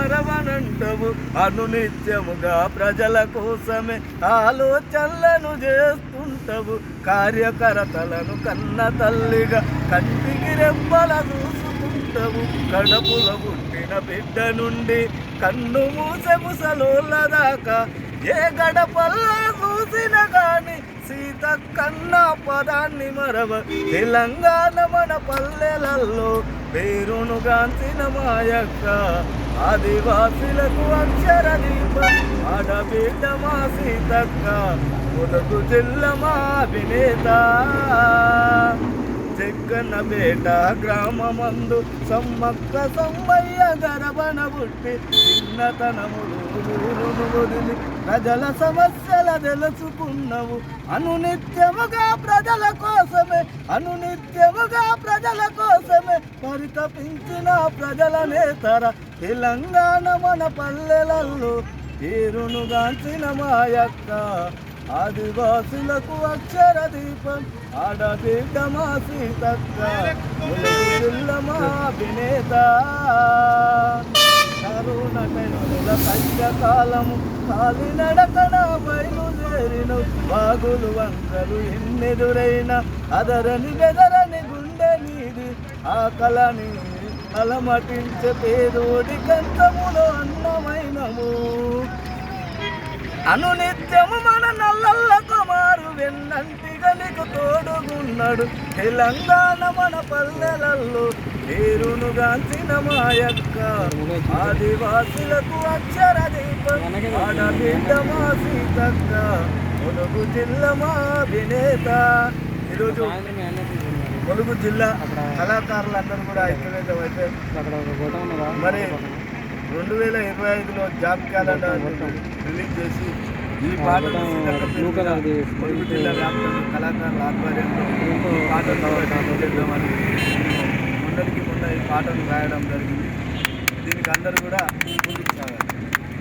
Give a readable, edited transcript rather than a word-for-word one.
మరవనంటవు అనునిత్యముగా ప్రజల కోసమే ఆలోచనలను చేస్తుంటవు కార్యకర్తలను కన్న తల్లిగా కంటికి రెప్పల చూసుకుంటవు కడుపుల పుట్టిన బిడ్డ నుండి కన్ను మూసె ముసలోళ్ళ దాకా ఏ గడపల్లా చూసిన గాని సీత కన్నా పదాన్ని మరవ తెలంగాణ మన పల్లెలలో పేరునుగాంచిన మాయక్క ఆదివాసులకు అక్షర దీపం ఆడబిడ్డ మా సీతక్క ములుగు జిల్లా మా అభినేత జగ్గన్నపేట గ్రామమందు సమ్మక్క సమ్మయ్య గరబన పుట్టి చిన్నతనములు వదిలి ప్రజల సమస్యల తెలుసుకున్నవు అనునిత్యముగా ప్రజల కోసమే అనునిత్యముగా ప్రజల కోసమే పరితపించిన ప్రజల నేతర తెలంగాణ మన పల్లెలలో పేరునుగాంచిన మాయక్క ఆదివాసులకు అక్షర దీపం ఆడబిడ్డ మా సీతక్క ములుగు జిల్లా మా అభినేత కరుణటైన కష్టకాలము కాలినడకన బయలుదేరిన వాగులు వంకలు ఎన్నెదురైన అదరని బెదరని గుండె నీది ఆకలని అలమటించే పేదోడి కంచములో అన్నమైనము అనునిత్యము మన నల్లల్ల కుమారు వెన్నంటిగా నీకు తోడుగున్నాడు తెలంగాణ మన పల్లెలలో పేరునుగాంచిన మాయక్క ఆదివాసులకు అక్షర దీపం ఆడబిడ్డ మా సీతక్క ములుగు జిల్లా మా అభినేత. ఈరోజు ములుగు జిల్లా కళాకారులందరూ కూడా ఐక్యమైతే మరి 2025లో జాబ్ క్యాలెండర్ రిలీజ్ చేసి ఈ పాటను ములుగు జిల్లా వ్యాప్తంగా కళాకారుల ఆధ్వర్యంలో ఈ పాటను చేద్దామని మొన్న ఈ పాటను రాయడం జరిగింది. దీనికి అందరూ కూడా ముందుకు సాగాలి.